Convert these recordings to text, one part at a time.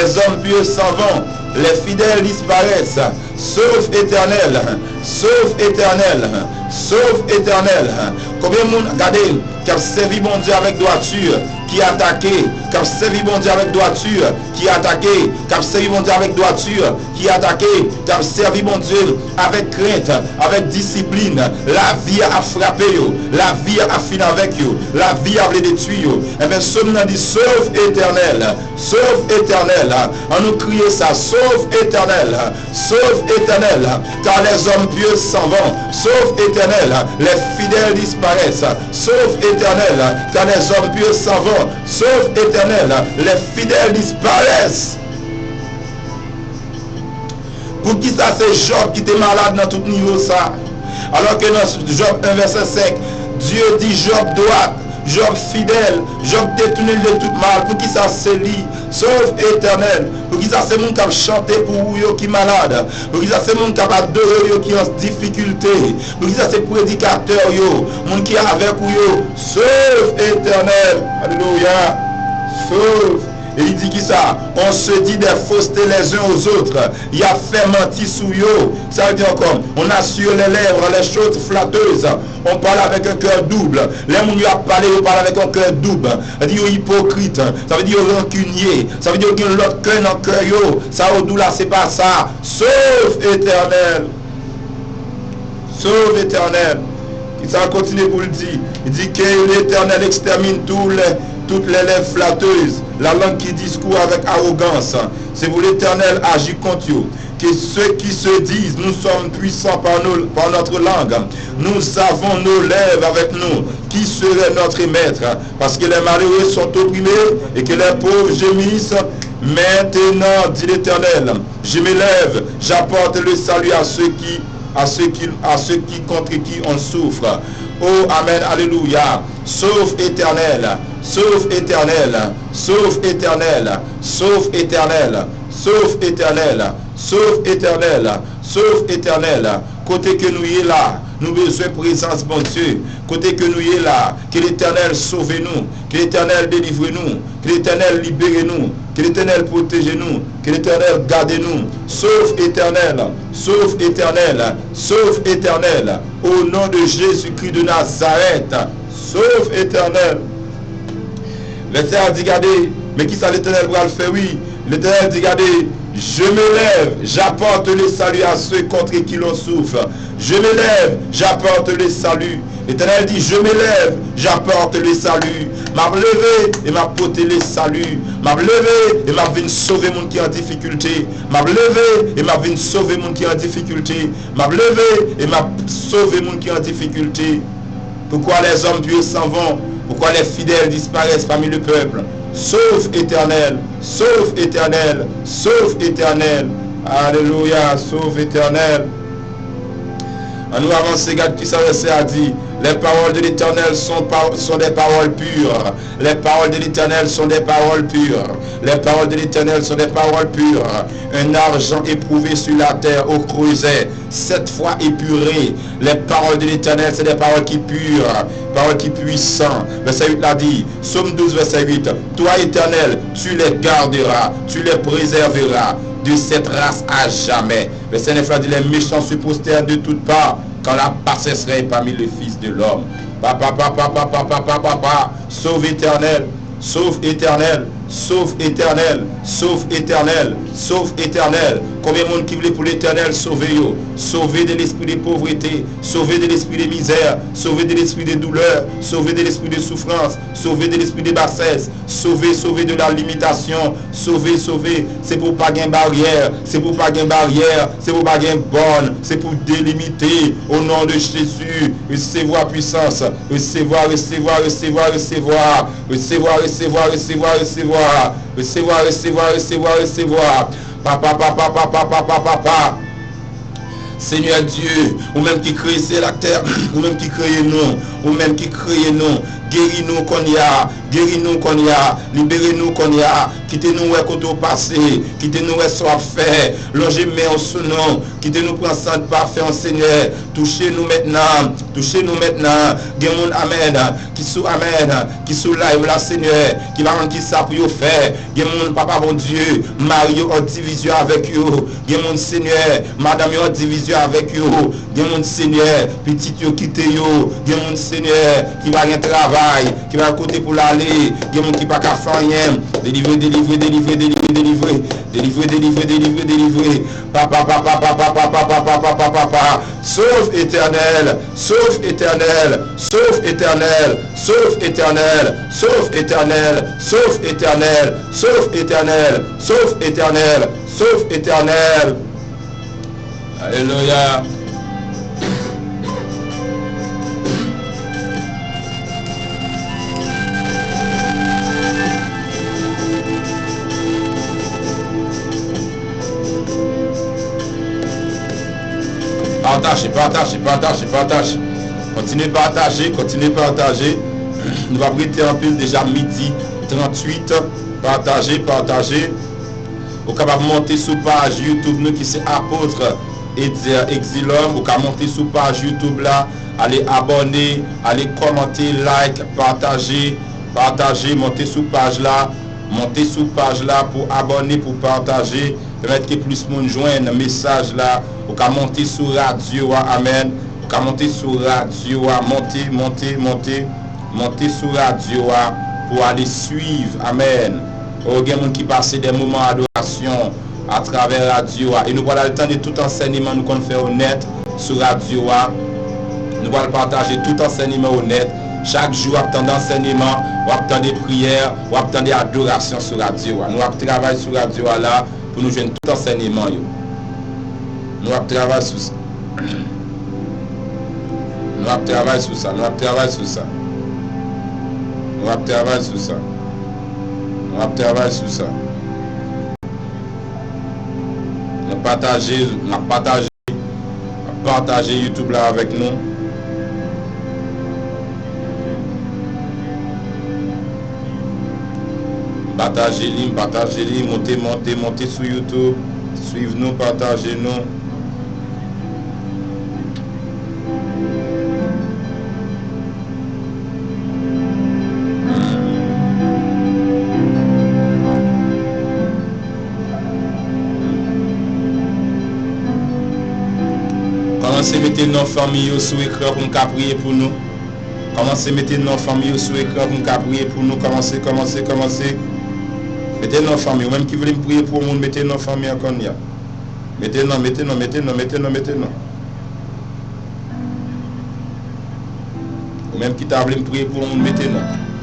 les hommes pieux s'en vont, les fidèles disparaissent. Sauf Éternel, sauf Éternel, sauf Éternel. Combien de monde, regardez, qui a servi mon Dieu avec droiture, qui a attaqué, qui a servi mon Dieu avec droiture, qui a attaqué, qui a servi mon Dieu avec droiture, qui a attaqué, qui a servi mon Dieu avec crainte, avec discipline. La vie a frappé, la vie a fini avec eux, la vie a voulu détruire. Et bien, ce moment dit, sauf Éternel, sauf Éternel. On nous crie ça, sauf Éternel, sauf Éternel, car les hommes pieux s'en vont, sauf Éternel, les fidèles disparaissent, sauf Éternel, car les hommes pieux s'en vont, sauf Éternel, les fidèles disparaissent. Pour qui ça c'est Job qui était malade dans tout niveau ça? Alors que dans Job 1 verset 5, Dieu dit Job droit, Job fidèle, Job détourné de tout mal. Pour qui ça c'est lui? Sauf Éternel. Pour qui ça c'est mon qui a chanté pour vous qui malade? Pour qui ça c'est mon qui a adoré qui en difficulté? Pour qui ça c'est prédicateur yo, mon qui est avec vous? Sauf Éternel. Alléluia. Sauf. Et il dit qui ça? On se dit des faussetés les uns aux autres. Il a fait mentir sous eux. Ça veut dire comme on a sur les lèvres les choses flatteuses. On parle avec un cœur double. Les gens qui ont parlé, on parle avec un cœur double. Ça veut dire hypocrite. Ça veut dire rancunier. Ça veut dire qu'il y a l'autre cœur dans le cœur. Ça au doux là, c'est pas ça. Sauf Éternel. Sauf Éternel. Ça continue pour le dire. Il dit que l'Éternel extermine toutes les lèvres flatteuses, la langue qui discourt avec arrogance. C'est pour l'Éternel agir contre eux. Que ceux qui se disent nous sommes puissants par notre langue, nous avons nos lèvres avec nous, qui serait notre maître? Parce que les malheureux sont opprimés et que les pauvres gémissent. Maintenant, dit l'Éternel, je m'élève, j'apporte le salut à ceux qui contre qui on souffre. Oh, amen, alléluia. Sauf Éternel, sauf Éternel, sauf Éternel, sauf Éternel, sauf Éternel, sauf Éternel, sauf Éternel. Côté que nous y est là, nous besoin de présence, bon Dieu. Côté que nous y est là, que l'Éternel sauve-nous, que l'Éternel délivre-nous, que l'Éternel libère-nous, que l'Éternel protège-nous, que l'Éternel garde-nous. Sauf Éternel, sauf Éternel, sauf Éternel. Au nom de Jésus-Christ de Nazareth, sauf Éternel. L'Éternel dit, regardez, mais qui ça l'Éternel va le faire? Oui, l'Éternel dit, regardez, je m'élève, j'apporte le salut à ceux contre qui l'on souffre. Je m'élève, j'apporte le salut. L'Éternel dit, je m'élève, j'apporte le salut. M'a levé et m'a porté le salut. M'a levé et m'a venu sauver mon qui est en difficulté. M'a levé et m'a venu sauver mon qui est en difficulté. M'a levé et m'a sauvé mon qui est en difficulté. Pourquoi les hommes pieux s'en vont? Pourquoi les fidèles disparaissent parmi le peuple? Sauf Éternel, sauf Éternel, sauf Éternel. Alléluia, sauf Éternel. En nous avancer, regarde qui ça a dit. Les paroles de l'Éternel sont des paroles pures. Les paroles de l'Éternel sont des paroles pures. Les paroles de l'Éternel sont des paroles pures. Un argent éprouvé sur la terre au creuset, 7 fois épuré. Les paroles de l'Éternel, c'est des paroles qui pures, paroles qui puissantes. Verset 8 l'a dit. Psaume 12, verset 8. Toi, Éternel, tu les garderas, tu les préserveras de cette race à jamais. Verset 9 l'a dit. Les méchants se prosternent de toutes parts quand la passesserait parmi les fils de l'homme. Papa, sauve Éternel, sauve Éternel, sauve Éternel, sauve Éternel, sauve Éternel. Combien de monde qui voulait pour l'Éternel sauver yo? Sauver de l'esprit de pauvreté, sauver de l'esprit de misère, sauver de l'esprit de douleur, sauver de l'esprit de souffrance, sauver de l'esprit de bassesse, sauver de la limitation, sauver. C'est pour pas gain barrière, c'est pour pas gain barrière, c'est pour pas gain borne, c'est pour délimiter au nom de Jésus. Recevoir puissance, recevoir. Papa. Seigneur Dieu, ou même qui crée la terre, ou même qui crée nous, ou même qui crée nous, Guéris-nous qu'on y a. Guéris-nous qu'on y a. Libérez-nous qu'on y a. Quittez-nous où côté passé. Quittez-nous où soit fait. Longez-nous en son nom. Quittez-nous pour un sang parfait en Seigneur. Touchez-nous maintenant. Touchez-nous maintenant. Guéris-nous, amen. Qui sous amen. Qui sous live là, Seigneur. Qui va rendre qui ça pour vous faire. Guéris-nous, papa bon Dieu. Mario en division avec vous. Guéris-nous, Seigneur. Madame en division avec vous. Guéris-nous, Seigneur. Petit yo quitte yo. Guéris-nous, Seigneur. Qui va rien travail. Qui va à côté pour l'aller. Guéris-nous qui pas qu'à faire rien. Délivrer, délivrer, délivrer, délivrer, délivrer. Délivrer, délivrer, délivrer, délivrer. Papa, papa, papa, papa, papa, papa, papa, papa. Sauve éternel. Sauve éternel. Sauve éternel. Sauve éternel. Sauve éternel. Sauve éternel. Sauve éternel. Sauve éternel. Sauve éternel. Alléluia. Partagez, partagez, partagez, partagez. Continuez à partager, continuez à partager. Nous allons prêter un peu déjà midi 38. Partagez, partagez. Vous pouvez monter sur page YouTube nous qui c'est apôtre et Exilum. Vous pouvez monter sur page YouTube là. Allez abonner, allez commenter, like, partager, partager, montez sur page là. Montez sur page là pour abonner, pour partager. Permettre que plus de monde joigne un message là. Vous pouvez monter sur radio, amen. Vous pouvez monter sur radio, monter, monter, monter, monter sur radio pour aller suivre, amen. Il y a des gens qui passent des moments d'adoration à travers radio. Et nous allons attendre tout enseignement nous qu'on fait honnête sur radio. Nous allons partager tout enseignement honnête. Chaque jour, on attend d'enseignement, on attend des prières, on attend des adorations sur radio. Nous allons travailler sur radio là pour nous joindre tout enseignement. Nous allons travailler sur ça. Nous allons travailler sur ça. Nous allons travailler sur ça. Nous allons travailler sur ça. Nous allons travailler sur ça. Nous partager YouTube là avec nous. Partagez-les, montez sur YouTube. Suivez-nous, partagez-nous. Commencez à mettre nos familles sur l'écran pour nous prier pour nous. Commencez à mettre nos familles sur l'écran pour nous prier pour nous. Commencez. Mettez nos familles, même qui veulent prier pour nous, mettez nos familles encore. Mettez nos. Ou même qui t'a voulu prier pour nous, mettez nous.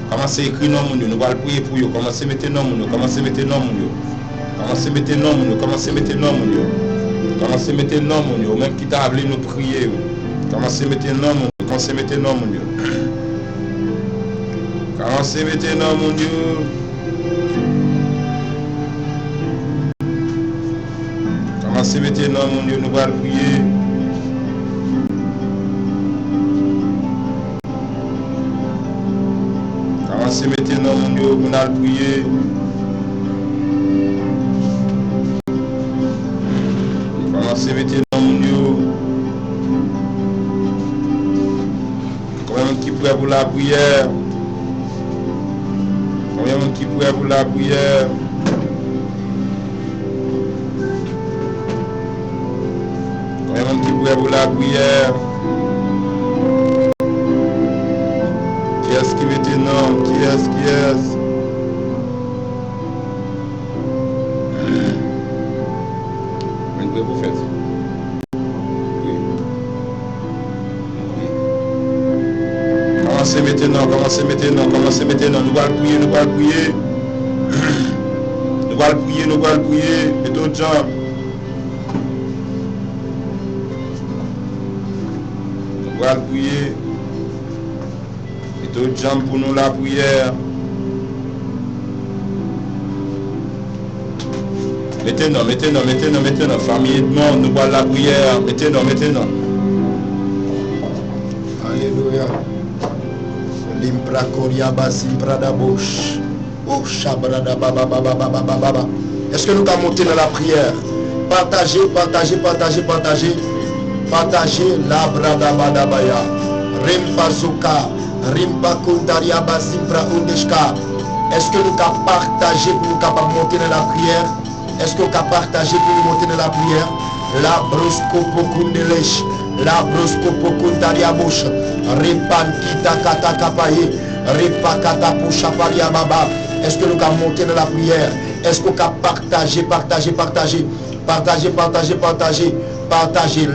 Commencez à écrire nos nous allons prier pour vous. Commencez à mettre nos nous, commencez à mettre nos nous. Commencez à mettre nos nous, commencez à mettre nos nous. Commencez à mettre nos nous, même qui t'a voulu nous prier. Commencez à mettre nos nous, commencez à mettre nos nous. Commencez à mettre nos nous. Commencez à mettre nos nous, nous allons prier. Commencez à mettre nos nous, nous allons prier. Commencez à mettre nos nous. Combien de qui prie pour la prière? Combien de qui prie pour la prière? Combien de qui prie pour la prière? Qui est-ce qui met non? Qui est-ce? Vous faites. Commencez maintenant, nous allons prier. Nous allons prier, et d'autres gens. Nous allons prier, et d'autres gens pour nous la prière. Mettez-nous, famille de monde, nous allons la prière. Mettez-nous. Alléluia. Limpra Koriaba Simprada Bosh. Oh, Shabrada Baba Baba Baba Baba. Est-ce que nous allons monter dans la prière? Partagez. Partagez la Brada Badabaya. Rimpa Zuka. Rimpa Kundaria Basimpra Undeshka. Est-ce que nous allons partager pour nous capables de monter dans la prière? Est-ce que nous allons partager pour nous monter dans la prière? La Broscopo Kundelesh. La Broscopo Kundaria Bosh. Ripan Kita Kata Kapaye. Ripa Kata Pushaparia Baba. Est-ce que nous allons monter dans la prière? Est-ce que nous allons partager? Partagez.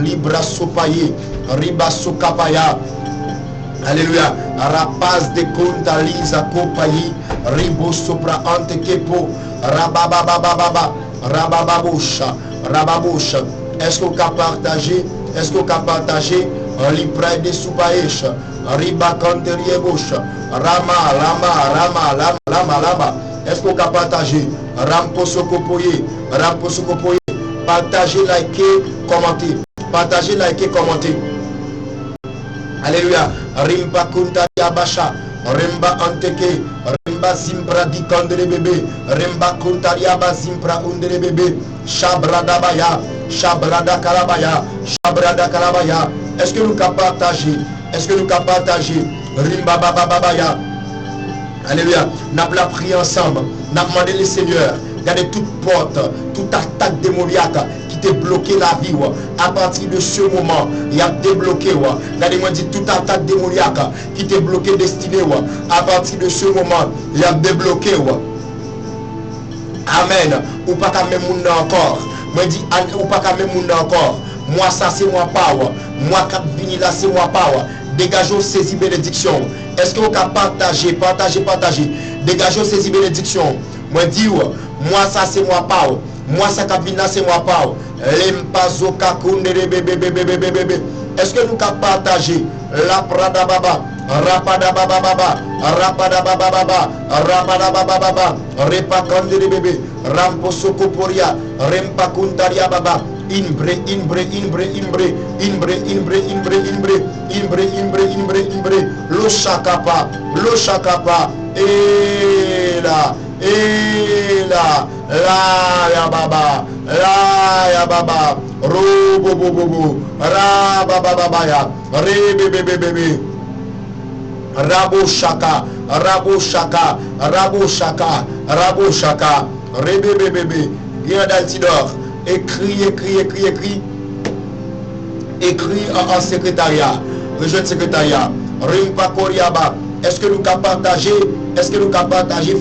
Libra Sopaye. Riba Sokapaya. Alléluia. Rapaz de Kunta Lisa Kopayi. Ribo Sopra Antekepo. Rabababababa. Rabababosha. Est-ce que vous pouvez partager? Libra de Soupaïch. Riba Kanteriebosha. Rama. Est-ce que vous pouvez partager? Rampo Sokopoye. Partagez, likez, commentez. Alléluia. Rimba Kunta Yabasha. Rimba Anteke. Rimba Zimpra Dikandere bébé. Rimba Kunta Yabazimpra Undere bébé. Shabrada Kalabaya. Est-ce que nous pouvons partager? Rimba Babaya. Alléluia. Nous avons prié ensemble. Nous avons demandé le Seigneur. Regardez toute porte, toute attaque démoniaque qui t'a bloqué la vie. À partir de ce moment, il a débloqué. Regardez-moi dit toute attaque démoniaque qui t'a bloqué destinée. À partir de ce moment, il a débloqué. Amen. Ou pas qu'à même monde encore. Moi dis ou pas qu'à même monde encore. Moi ça c'est moi power. Moi cap vini là c'est moi power. Dégageons saisie bénédiction. Est-ce que vous pouvez partager? Dégageons saisie bénédiction. Moi dis moi ça c'est moi power. Moi ça cap vini là c'est moi power. Lempazo kakundere bébé. Est-ce que nous pouvons partager? La prada baba. Rapada baba. Repa kandere bébé. Rampo sokoporia. Rempa kuntaria baba. Imbre. Lo shakapa. La ya baba. Robo. Rabababaya. Rebebebebe. Rabo shaka. Rebebebebe. Viens d'Altidor. Écris en secrétariat. Rejoins secrétariat. Rimpa Koriaba. Est-ce que nous pouvons partager?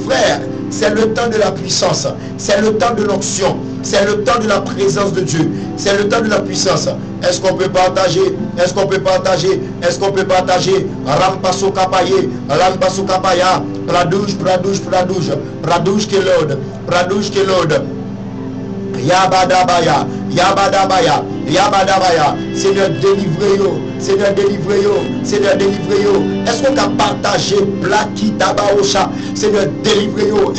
Frère? C'est le temps de la puissance. C'est le temps de l'onction. C'est le temps de la présence de Dieu. C'est le temps de la puissance. Est-ce qu'on peut partager? Rampaso Kapaye. Pradouche Kelod. Yabadabaya. Seigneur, délivrez-yo. Est-ce qu'on a partagé Blaki Tabaosha? Seigneur, délivrez-yo.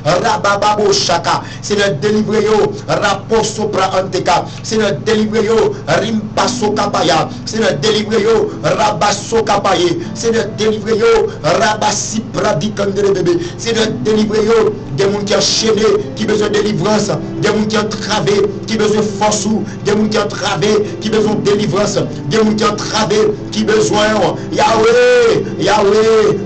Rabababo Shaka. Seigneur, délivrez-yo. Raposopra Anteka. Seigneur, délivrez-yo. Rimpaso Kapaya. Seigneur, délivrez-yo. Rabaso Kapaye. Seigneur, délivrez-yo. Rabasi Pradikandre bébé. Seigneur, délivrez-yo. Des gens qui ont enchaîné, qui besoin de délivrance. Des gens qui ont travé, qui besoin de force. Des gens qui ont travé, qui besoin de délivrance. Des gens qui ont travé, qui besoin. Yahweh,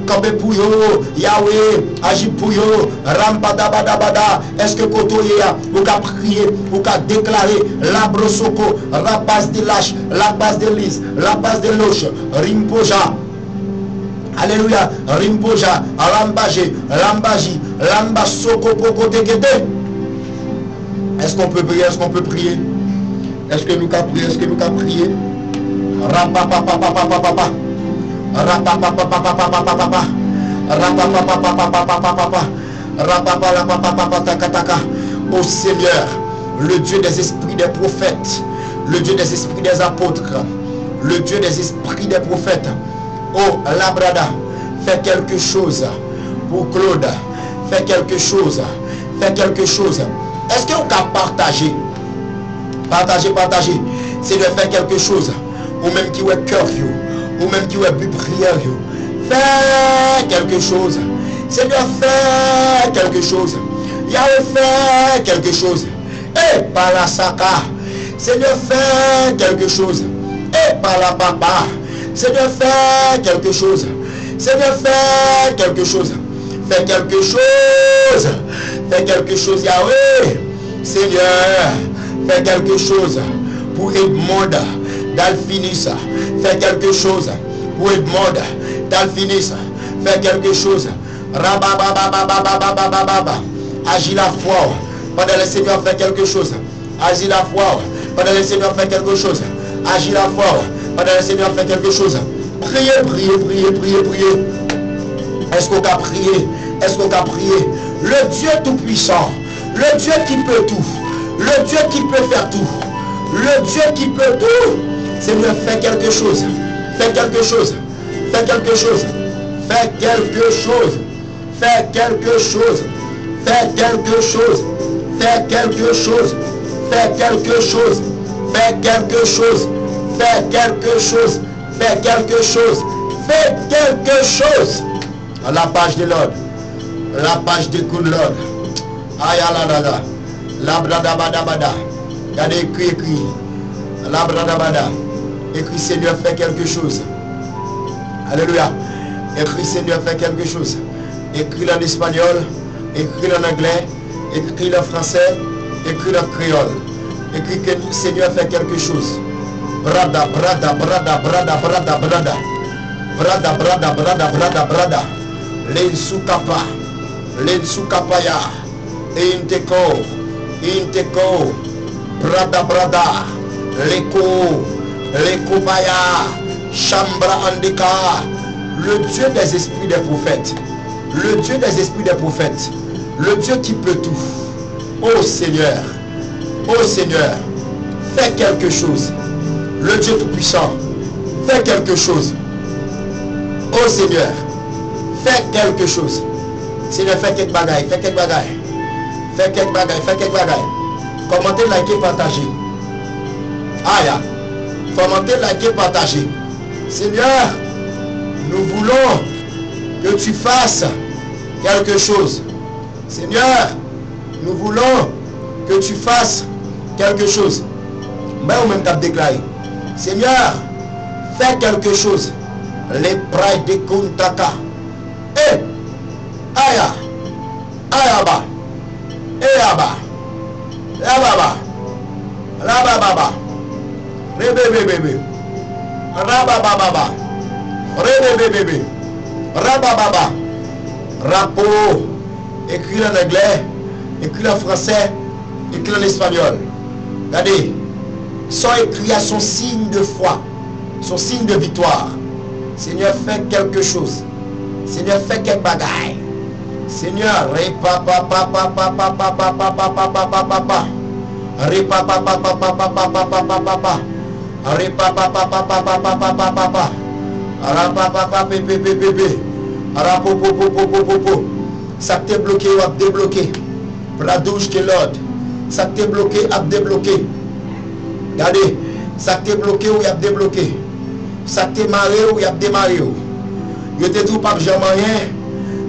comme pour yo. Yahweh, agis pour yo. Rampadabadabada. Est-ce que Kotoya, vous avez prié, vous avez déclaré la brosoko, la base de lâche, la base de lys, la base de loche, Rimpoja. Alléluia, Rimpoja, Lambaji, Lambasoko Poko Tegede. Est-ce qu'on peut prier? Est-ce que nous pouvons prier? Rapapapapapapapa. Ô Seigneur, le Dieu des esprits des prophètes, le Dieu des esprits des apôtres, le Dieu des esprits des prophètes. Oh Labrada, fais quelque chose pour Claude. Fais quelque chose. Est-ce que vous pouvez partager? C'est de faire quelque chose. Ou même qui est cœur, ou même qui est but prière. fais quelque chose. Seigneur, fais quelque chose. Yahweh, fais quelque chose. Et par la saka, Seigneur, fais quelque chose. Et par la papa, Seigneur, fais quelque chose. Seigneur, fais quelque chose. Fais quelque chose. Fais quelque chose, Yahweh. Seigneur, fais quelque chose pour Edmond d'Alfinis. Fais quelque chose pour Edmond d'Alfinis. Fais quelque chose. Rabababababababababa. Agis la foi. Pendant le Seigneur fait quelque chose. Agis la foi. Pendant le Seigneur fait quelque chose. Agis la foi. Pendant le Seigneur fait quelque chose. Priez, priez, priez, priez, priez. Est-ce qu'on a prié? Est-ce qu'on a prié? Le Dieu tout-puissant, le Dieu qui peut tout, le Dieu qui peut faire tout, le Dieu qui peut tout. Seigneur, fais quelque chose. Fais quelque chose. Fais quelque chose. Fais quelque chose. Fais quelque chose. Fais quelque chose. Fais quelque chose. Fais quelque chose. Fais quelque chose. Fais quelque chose. Fais quelque chose. Fais quelque chose. À la page de l'ordre. La page de l'ordre. Aïe la la. La bradabadabada. Regardez, écrit. La bradabada. Écrit Seigneur, fais quelque chose. Alléluia. Écrit Seigneur, fais quelque chose. Écrit en espagnol. Écrit en anglais. Écrit en français. Écrit en créole. Écrit que Seigneur fait quelque chose. Brada, brada, brada, brada, brada, brada. Brada, brada, brada, brada, brada. Lensukapa. Lensukapaya. Inteko. Brada, brada. Leko baya. Chambra andika. Le Dieu des esprits des prophètes. Le Dieu des esprits des prophètes. Le Dieu qui peut tout. Oh Seigneur. Oh Seigneur. Fais quelque chose. Le Dieu tout-puissant. Fais quelque chose. Oh Seigneur. Fais quelque chose. Seigneur, fais quelque bagaille. Fais quelque bagaille. Fais quelque bagaille. Fais quelque bagaille. Commentez, likez, partagez. Aïe. Commentez, likez, partagez. Seigneur, nous voulons que tu fasses quelque chose. Seigneur, nous voulons que tu fasses quelque chose. Mais au même temps déclaré. Seigneur, fais quelque chose. Les prêts de Kuntaka. Eh, aya, ayaba, eyaba, lababa, lababa, rebebebebe, rabababa, rebebebebe, rabababa, rapo, écrit en anglais, écrit en français, écrit en espagnol. Regardez, sont écrits à son signe de foi, son signe de victoire. Seigneur, fais quelque chose. Seigneur, fais quelque bagaille. Seigneur, ça t'est bloqué ou à débloquer. La douche qui est l'autre. Ça t'est bloqué à débloquer. Regardez, ça t'est bloqué ou y a débloqué. Ça t'est marré ou y a démarré. Je te dis pas que j'ai rien,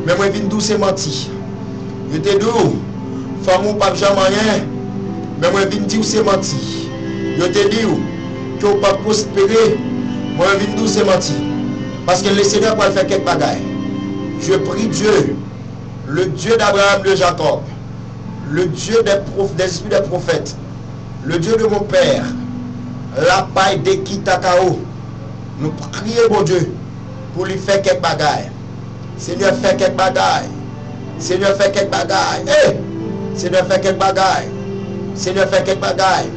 mais moi je viens douce et menti. Je te dis, femme ou pas que j'ai rien, mais moi je viens dire c'est menti. Je te dis que vous pas prospérer, moi je viens douce et menti. Parce que le Seigneur va faire quelque bagaille. Je prie Dieu, le Dieu d'Abraham, de Jacob, le Dieu des esprits des prophètes, le Dieu de mon père, la paille de Kitakao. Nous prions mon Dieu pour lui faire quelque bagaille. Seigneur, fais quelque bagaille. Seigneur, fais quelque bagaille. Hey! Seigneur, fais quelque bagaille. Seigneur, fais quelque bagaille.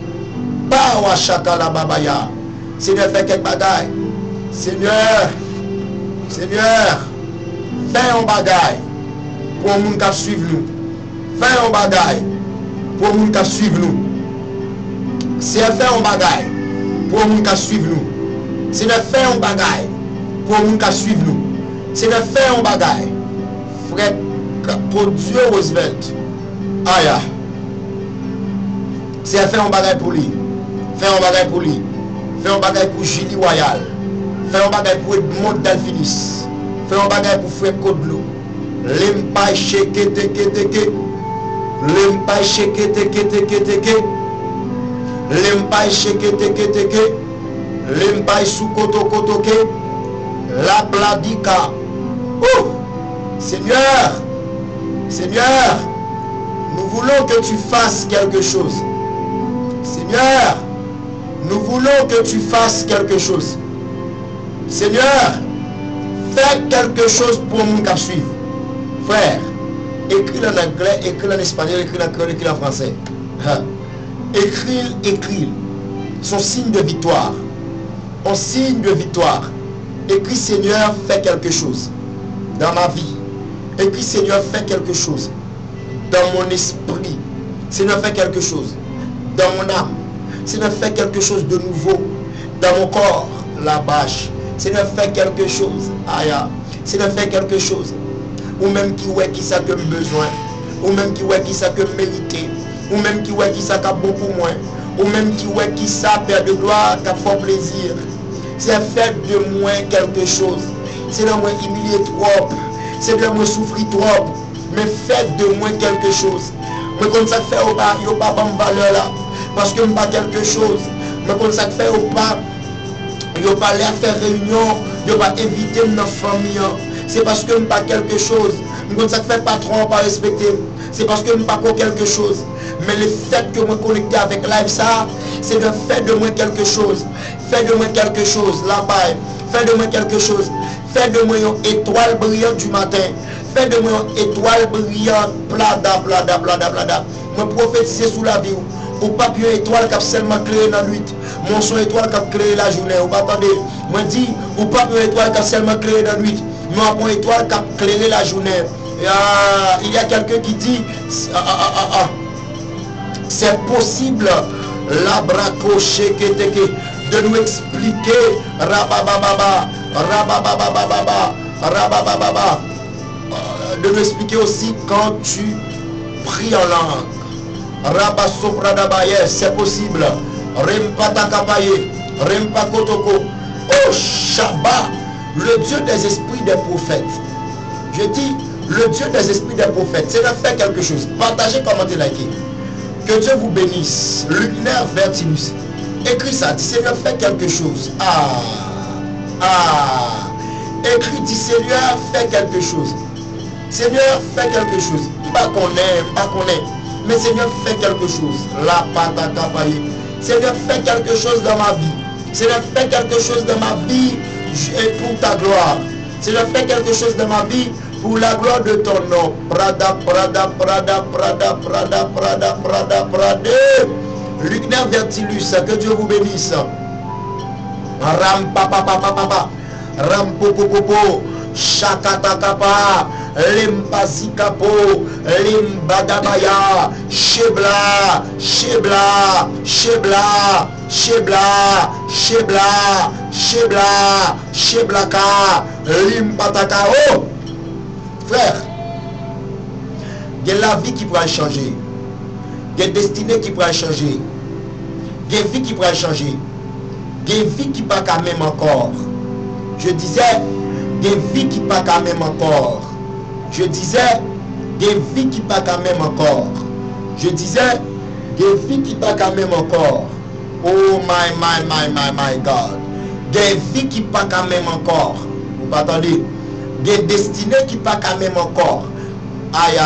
Bawa shakala babaya. Seigneur, fais quelque bagaille. Seigneur, fais un bagaille pour le monde qui suivre nous. Fais un bagaille pour le monde qui suivre nous. Seigneur, fais un bagaille pour le monde qui suivre nous. Seigneur, fais un bagaille pour le monde qui suivre nous. Seigneur, fais un bagaille. Frère, pour Dieu Roosevelt. Aïe. Seigneur, fais un bagaille pour lui. Fais un bagaille pour lui. Fais un bagaille pour Julie Royal. Fais un bagaille pour Edmond Delphinis. Fais un bagage pour frère Kodlo. Lempa sheke teke teke. Lempa sheke teke teke teke. Lempa sheke teke teke. Lempa sukoto kotoke. La bladika. Oh! Seigneur, Seigneur, nous voulons que tu fasses quelque chose. Seigneur, nous voulons que tu fasses quelque chose. Seigneur, fais quelque chose pour mon qui suivre. Frère, écris en anglais, écris en espagnol, écris en créole, écris en français. Écris. Son signe de victoire. En signe de victoire. Écris, Seigneur, fais quelque chose dans ma vie. Écris, Seigneur, fais quelque chose dans mon esprit. Seigneur, fais quelque chose dans mon âme. Seigneur, fais quelque chose de nouveau dans mon corps. La bâche. Seigneur, fais quelque chose. Aya. Seigneur, fais quelque chose. Ou même qui ouais qui ça que besoin. Ou même qui ouais qui ça que mérité. Ou même qui ouais qui ça qu'a beaucoup moins. Ou même qui ouais qui ça perd de gloire, qu'a fort plaisir. C'est fait de moi quelque chose. Seigneur, moi humilié trop. Seigneur, moi souffrir trop. Mais faites de moi quelque chose. Mais comme ça fait au pas, il n'y a pas de valeur là. Parce que je pas quelque chose. Mais comme ça fait au pas, il n'y a pas l'air faire réunion. Il n'y a pas éviter ma famille. C'est parce que je pas quelque chose. Mais comme ça fait patron, pas respecter. C'est parce que je pas quelque chose. Mais le fait que je me connecte avec live ça, c'est de faire de moi quelque chose. Fais de moi quelque chose là-bas. Fais de moi quelque chose. Fais de moi une étoile brillante du matin. Fais de moi une étoile brillante. Blada, blada, blada, blada. Moi prophétiser sous la vie. Ou pas une étoile qui a seulement créé la nuit. Mon son étoile qui a créé la journée. Ou pas attendez. Moi dis, ou pas une étoile qui a seulement créé la nuit. Moi une étoile qui a créé la journée. Il y a quelqu'un qui dit, c'est possible. La braco sheketeke. De nous expliquer rabababa, rabababa, rabababa. De nous expliquer aussi quand tu pries en langue. Rabasopradaba, c'est possible. Rempatakapaye, Rempakotoko. Oh Shabbat, le Dieu des esprits des prophètes. Je dis, le Dieu des esprits des prophètes, c'est de faire quelque chose. Partagez, commentez, likez. Que Dieu vous bénisse. Luminaire Vertinus. Écris ça, dis Seigneur, fais quelque chose. Écris, dis Seigneur, fais quelque chose. Seigneur, fais quelque chose. Pas qu'on est. Mais Seigneur, fais quelque chose. La patata paye. Seigneur, fais quelque chose dans ma vie. Seigneur, fais quelque chose dans ma vie et pour ta gloire. Seigneur, fais quelque chose dans ma vie pour la gloire de ton nom. Prada. Luminaire Vertilus, que Dieu vous bénisse. Ram papa. Ram popo. Shakatakapa. Lempazikapo. Limbadabaya. Shebla. Sheblaka. Limpataka. Oh! Frère, il y a la vie qui pourra changer. Il y a des destinées qui pourraient changer. Il y a des vies qui pourraient changer. Il y a des vies qui ne pas quand même encore. Je disais, des vies qui ne pas quand même encore. Je disais, des vies qui ne pas quand même encore. Je disais, des vies qui ne pas quand même encore. Oh my God. Des vies qui ne pas quand même encore. Vous m'entendez? Des destinées qui ne pas quand même encore. Aïe.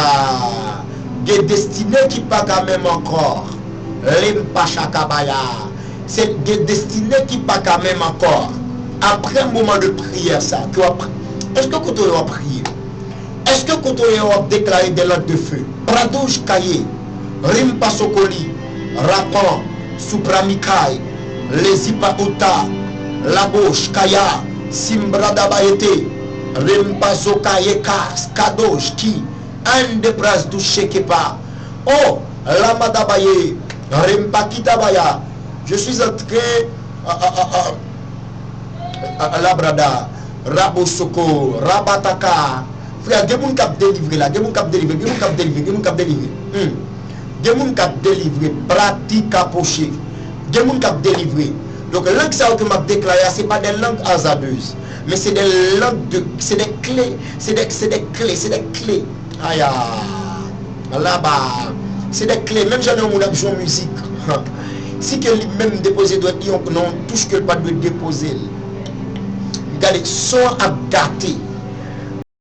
Des destinées qui pas quand même encore. C'est des destinées qui pas quand même encore. Après un moment de prière, ça, est-ce que quand on va prier, est-ce que quand on va déclarer des langues de feu, Pradouj Kaye, Rimpa Sokoli, Rapan, Supramikai, Lesipa Uta, Labosh Kaya, Simbrada Baete, Rimpa Sokaye Kas, Kadosh Ki, un des bras du Shekepa. Oh, Lamadabaye, Rempakita. Je suis entré à Labrada, Rabosoko, Rabataka. Frère, il y a des gens qui ont délivré là, des gens qui ont délivré, pratique à pocher, des gens qui ont délivré. Donc, la langue que m'a déclaré, ce n'est pas des langues hasardeuses. mais c'est des langues, c'est des clés, c'est des clés. Aïe, là-bas, c'est des clés. Même j'en ai un joue en musique. Si que lui-même déposer doit dire non, tout ce que le pas doit déposer. Regardez, son à gâter.